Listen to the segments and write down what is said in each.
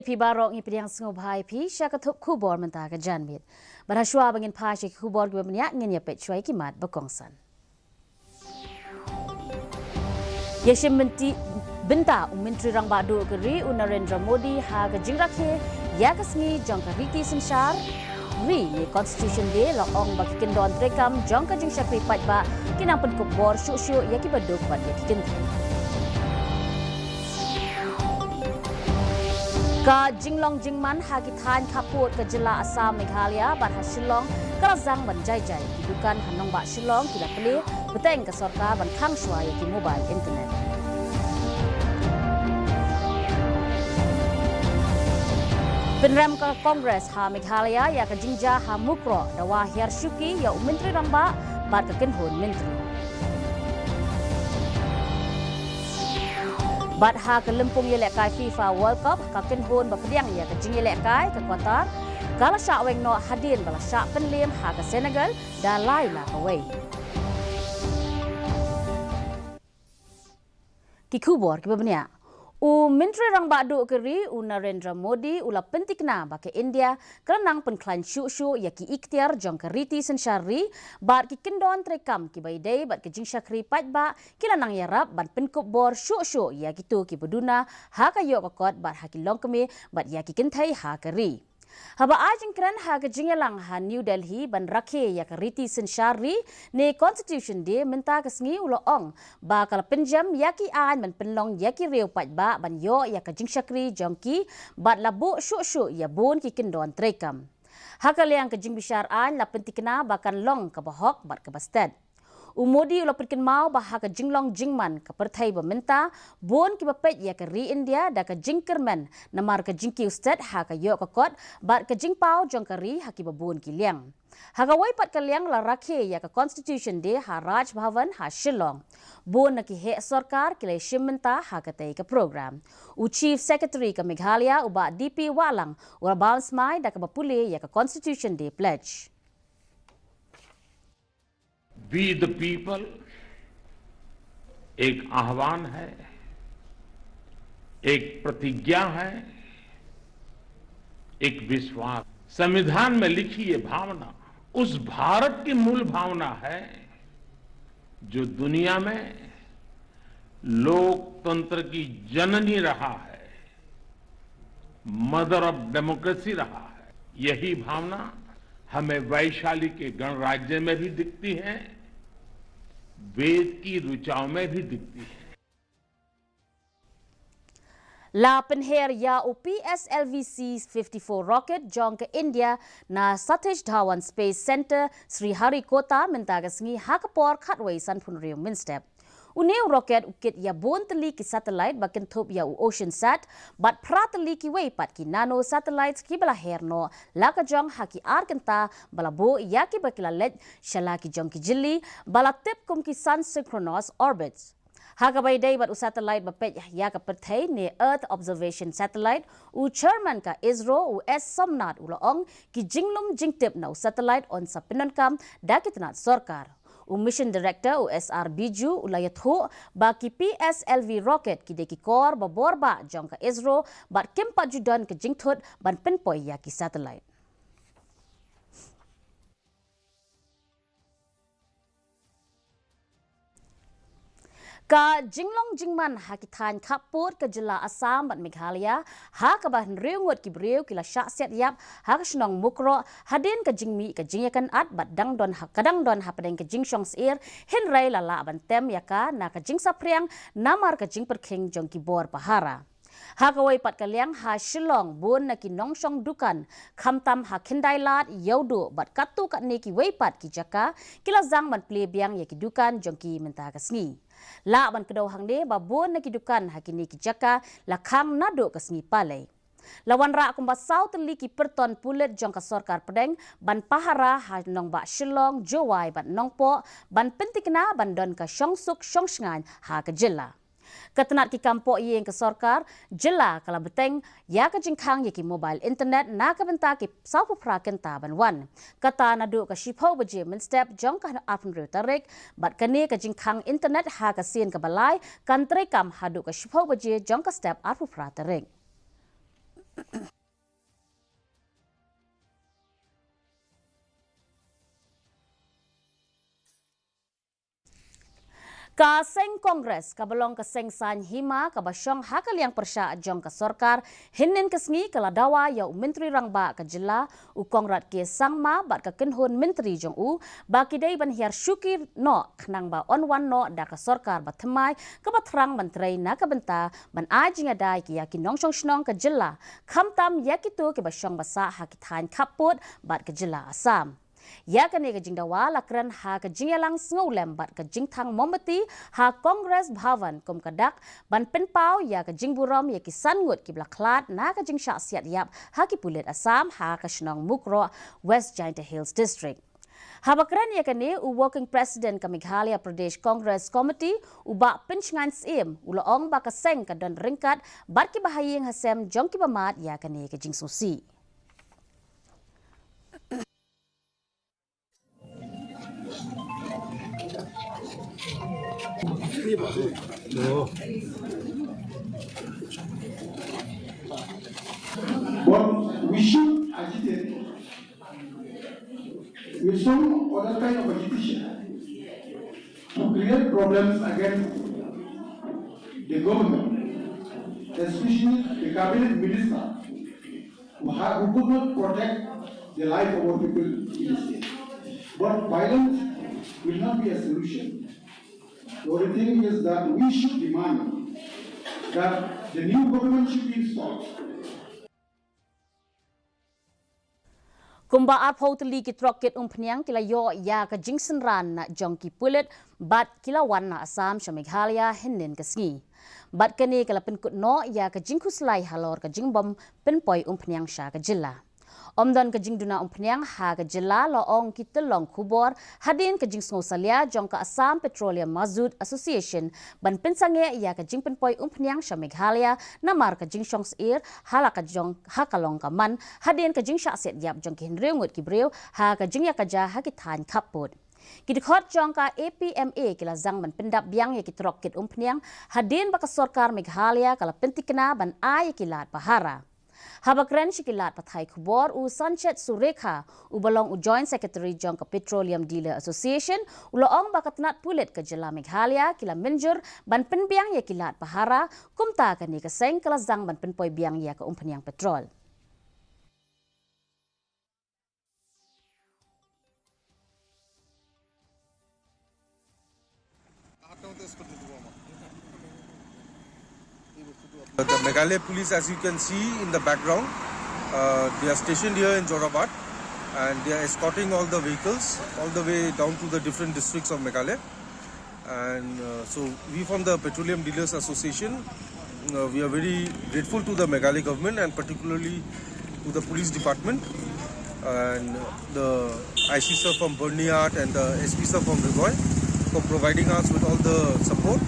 พี่บารองอีเปียงสงบหายพี่ชากระทบคู่บอลมันตากระจานเม็ดบรรทัดชัวบังเงินพาชิคู่บอลกับมันยะเงินอย่าเป็ดช่วยกิมาดบกองสันยาชิมบินตามินทรีรังบาดูกรีอุนเรนดรโมดีหากจิงรักเฮยากสงีจงกริติสันชาร์รีใน Constitution Day ละองบักกินดอนเตรกัมจงกจิงชักรีปัดบะกินังเป็นกบบอร์ชูยากิบดดูปัดยากินกาจิงลองจิงมันหากิทานขับปวดกจิลาอาซามเมฆาลายาบัดฮัชิลองกระซังบันใจใจกิดุกันหันนองบะชิลองกิลักเลี้ยบเต็งกับสอดกาบันข้างช่วยกิโมบายอินเทอร์เน็ตเป็นแรมกับคอนเกรสหาเมฆาลายาอยากจิงจาหามุกรอดว่าเฮียร์ชุกียาอุมินทรีรังบะบัดกับกินหุ่นมินทรีบัดหากลำปงเยลกายฟีฟ่าเวิลด์คัพกับกินหุ่นแบบเดียงอยากจิงเยลกายกับกวาตาร์กาลชาเวงโนฮัดดินบลาชาเป็นเลียมหากเซเนกัลดาไลลาเอาไว้กิคูบอร์กิบเนียมินทรีรังบาดูกรีนาเรนดราโมดีอุลาเป็นติกนาบาเกอินเดียกระนังเป็นคลันชูยากิอิกเตียร์จงกรีติสันชารีบาดกิกินดอนเตรกัมกิใบเดย์บาดกิจิงชักรีปัดบากิลานังยารับบัดเป็นกบบอร์ชูยากิตูกิบดูนาหากโยกกอดบาดหากิลองกมีบาดยากิกินไทยหากรีhaba ajeng kran haga jingalang ha New Delhi ban rakhe yak riti senshari ne Constitution Day minta kasngi ulo ong ba kala penjam yaki an ban penlong yaki reu pat ba ban yo yak jing shakri jongki bat labu shu ya bon ki kindon trekam hakaliang ka jing bishar an la pentikna bakan long ka bahok bat ka bastad umodi ulo perkin mau bah ka jinglong jingman ka perthai ba minta bon ki bapet ya ka ri India da ka jingkerman namar ka jingki ustad ha ka yo ka kot bat ka jingpau jong ka ri ha ki ba bon ki liang ha ka wai pat ka liang la rakhe ya ka Constitution Day ha Raj Bhavan ha Shillong bon na ki he sarkar ki le shimminta ha ka tei ka program u Chief Secretary ka Meghalaya uba DP Walang ura bounce mai da ka bapule ya ka Constitution Day pledge We the people एक आह्वान है, एक प्रतिज्ञा है, एक विश्वास। संविधान में लिखी ये भावना उस भारत की मूल भावना है जो दुनिया में लोकतंत्र की जननी रहा है, मदर ऑफ डेमोक्रेसी रहा है। यही भावना हमें वैशाली के गणराज्य में भी दिखती है, वेद की ऋचाओं में भी दिखती है। La penher ya PSLV-C 54 rocket jong ke India na Satish Dhawan Space Center Sri Harikota mentagasngi hakapor khatway sanphun riu minstep Uneu rocket ukit ya bon teli ki satellite bakin thop ya ocean sat bat prateli ki way pat ki nano satellites ki bala herno laka jong haki arkenta bala bo ya ki bakila let shala ki jong ki jilli bala tip kum ki sun synchronous orbits haka bay day bat u satellite ba pet ya ka perthai ne earth observation satellite u chairman ka ISRO u S Somnath ulong ki jinglum jingtip na satellite on sa pinonkam dakitnat sarkar mission director USR Biju ulayatho baki PSLV rocket ki deki kor baborba jongka ISRO bat kimpa judan ke jingthut ban penpoi ya ki satellite ka jinglong jingman hakithan khaput ka jila Assam bat Meghalaya ha ka ban reungot ki breu ki la sha set yap ha ka snong mukro hadin ka jingmi ka jingyakan at bat dang don ha kadang don ha padeng ka jingshong sir hin rai la la ban tem yaka na ka jing sapriang namar ka jing perkhing jong ki bor pahara ha ka wai pat ka liang ha Shillong bon na ki nongshong dukan khamtam ha khindai lat yodu bat katu ka ne ki wai pat ki jaka kila zang ban ple biang ya ki dukan jong ki menta ka sngi la ban kedaw hang de babon na kidukan hakini ki jaka la khang nado kasngi palai lawan ra kumba south li ki perton pulet jong ka sarkar pedeng ban pahara ha nong ba Shillong jowai ban nongpo ban pentikna ban don ka shongsuk shongsngan ha ka jilla Katanat ki kampo iyeng ke sarkar jila kala beteng ya ka jingkhang ye ki mobile internet na ka benta ki saupu praken taban wan kata na du ka shipho baje min step jong ka apun ru tarik bat kane ka jingkhang internet ha ka sien ka balai kan trekam hadu ka shipho baje jong ka step apu pra tarik Ka seng Kongres kabelong ka seng san hima ka basyong hakal yang persya jong ka sorkar hinin kesngi kala dawa ya menteri rangba ka jela u kongrat ke sangma bat ka kenhun menteri jong u ba kidai ban hiar syukir no khnang ba onwan no da ka sorkar ba themai ka batrang menteri na ka benta ban ajing adai ki yakin nong shong shnong ka jela khamtam yakitu ke basyong basa hakithan khaput bat ka jela Assam. Ya kani ka jing dawa lakran ha ka jing yalang ngolem bat ka jing thang mombati ha Kongres Bhavan kum kadak ban penpau ya ka jing buram ya ki sangut ki blaklat na ka jing syaksiat yap ha ki pulit Assam ha ka shnong mukro West Giant Hills District. Habakran ya kani u working president ka Meghalaya Pradesh Congress Committee u ba pinchngan sim u laong ba ka seng ka don ringkat bat ki bahaying hasem jong ki bamat ya kani ka jing susi. But we should agitate with some other kind of agitation to create problems against the government, especially the cabinet minister who could not protect the life of our people in the state. But violence will not be a solution. The only thing is that we should demand that the new government should be installed. Kumba ap hoteli ki troket umpnyang kila yo ya ka jingsen ran na jong ki pulit bat kila wan na Assam sha Meghalaya hinin kasngi. Bat kani kala penkut no ya ka jingkuslai halor ka jingbom penpoi umpnyang sha ka jilla. Omdan ka jingduna umpnyang ha ka jilla loong ki telong kubor hadin ka jingsngo salia jong ka Assam Petroleum Mazut Association ban pensange ya ka jingpenpoi umpnyang sha Meghalaya namar ka jingsong ir hala ka jong hakalong ka man hadin ka jingsha set yap jong ki hinreungut ki breu ha ka jingya ka ja ha ki than khaput. Kidikhot jong ka APMA kila zang man pendap biang ya kitrok kit umpnyang hadin baka sorkar Meghalaya kala pentikna ban ay kilat pahara. Habakren shikilat pathai kubor u Sanchet Surekha u balong u Joint Secretary jong ka Petroleum Dealer Association u loong bakatnat pulit ka jela Meghalaya kila menjur ban penbiang ya kilat pahara kumta kani ka seng kala zang ban penpoi biang ya ka umpanyang petrol. The Meghalaya police, as you can see in the background, they are stationed here in Jorabad and they are escorting all the vehicles all the way down to the different districts of Meghalaya. And so we from the Petroleum Dealers Association, we are very grateful to the Meghalaya government and particularly to the police department and the IC sir from Burniat and the SP sir from Rigoy for providing us with all the support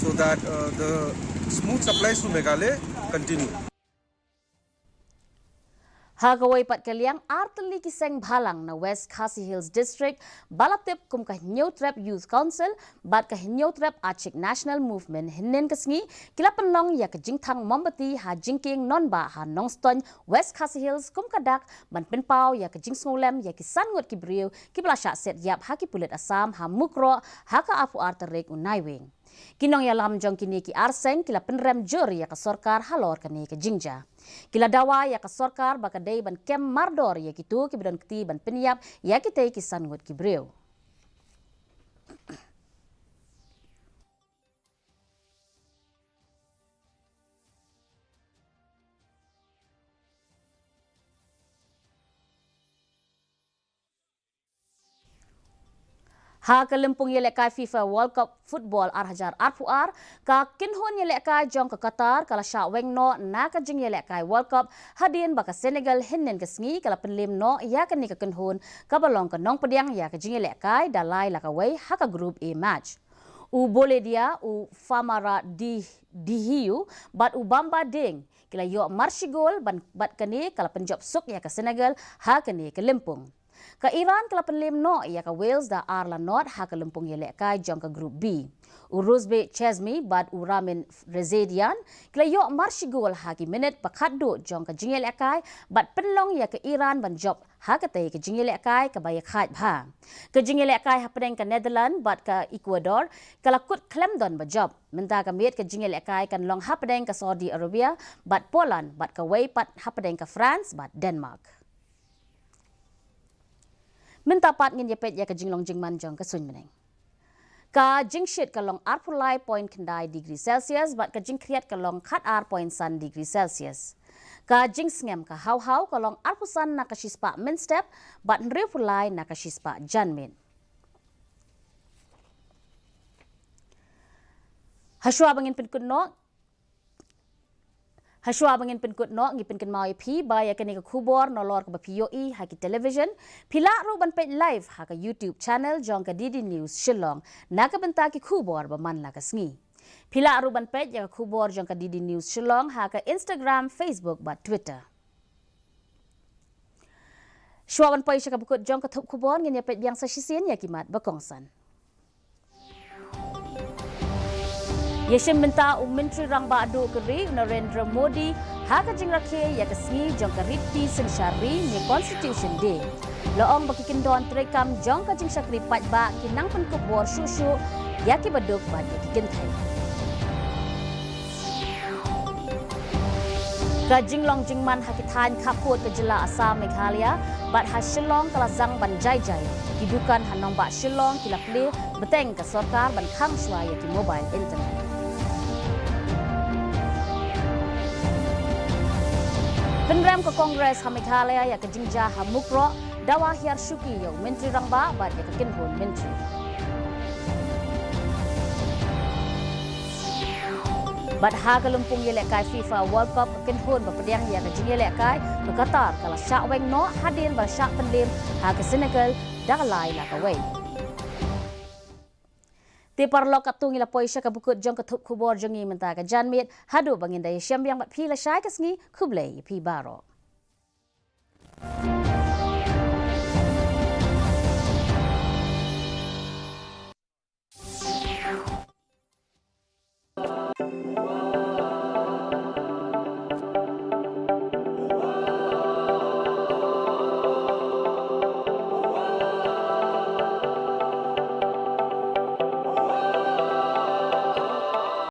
so that the smooth supplies to Meghalaya continue. Hagaway pat kaliang arteli kiseng bhalang na West KHASI Hills District balaptip kum ka Hinyotrap Youth Council bat ka Hinyotrap Achik National Movement hinin kasngi kila penlong ya ka jingthang mombati ha jingking nonba ha nongston West KHASI Hills kum kadak ban penpau ya ka jingsngolem ya ki sangut ki briu ki blasha set yap ha ki pulit Assam ha mukro ha ka apu arterik unaiwing. Kinong ya lam jong kini ki arseng kila penrem jur ya ka sorkar halor kani ka jingja. Kila dawa ya ka sorkar baka day ban kem mardor ya kitu ki bidon kti ban penyap ya kitay ki sangut ki breu. Ha kelempung yelekai FIFA World Cup Football arhajar arpuar ka kinhun yelekai jong ka Qatar kala sya weng no na ka jing yelekai World Cup hadin baka Senegal hinin kesngi kala penlim no ya ka ni ka kinhun ka balong ka nong pediang ya ka jing yelekai dalai la ka wei ha ka group A match. U boleh dia u famara dihiu bat u bamba ding kila yo marshigol ban bat kani kala penjob suk ya ka Senegal ha kani ke lempung. Ka Iran kala penlim no ia ka Wales da Arla North ha ka lempung yelek kai jong ka group B. Uruzbe Chesmi bad uramin Rezedian kala yo marshigol ha ki minute pakaddo jong ka jingel kai bad penlong ya ka Iran ban job ha ka tay ka jingel kai ka bayak khat bha. Ka jingel kai ha pedeng ka Netherlands bad ka Ecuador kala kut Clemdon ba job. Menta ka miet ka jingel kai kan long ha pedeng ka Saudi Arabia bad Poland bad ka Wei pat ha pedeng ka France bad Denmark. Minta pat ngin yapet ya ka jinglong jingman jong ka sun meneng. Ka jingshit ka long arpulai point kendai degree Celsius bat ka jingkriat ka long khat ar point san degree Celsius. Ka jingsngem ka hau ka long arpusan na ka shispa min step bat nripulai na ka shispa janmin. Haswa bangin penkut no ngi penken mau pi baya kani ka khubor no lor ka POE ha ki television pila ro ban pe live ha ka YouTube channel jong ka DD News Shillong na ka benta ki khubor ba man la ka sngi pila ro ban pe ya ka khubor jong ka DD News Shillong ha ka Instagram Facebook ba Twitter shwa ban pe ka bukut jong ka thup khubor ngin ya pe biang sa shisien ya kimat ba kongsan Yeshem minta Menteri Rang Badu Keri Narendra Modi haka jing rakhe ya kasngi jong ka riti sen syari ni Constitution Day. Loong bakikindon trekam jong ka jing syakri pat ba kinang penkubor syusyu ya ki baduk ba ya kikintai. Ka jinglong jingman hakithan kaput ke jela Assam Meghalaya bat ha Shillong kalazang ban jai-jai kidukan hanong ba Shillong kilakle beteng ka sarkar ban khang shwa ya ki mobile internet. Penram ke Kongres Meghalaya ya ke jingja hamukro dawa hiar syuki yo Menteri Rangba bat ya ke kinhun menteri. Bat ha ke lumpung yelek kai FIFA World Cup kinhun bapediang ya ke jing yelek kai ke Qatar kala syak weng no hadir bar syak penlim ha ke Senegal dagalai la ka wei. Ti parlok katung ila poisha ka bukut jong ka thup khubor jongi menta ka janmit hadu bangin dai syam yang bat phi la shai ka sngi khublei pi baro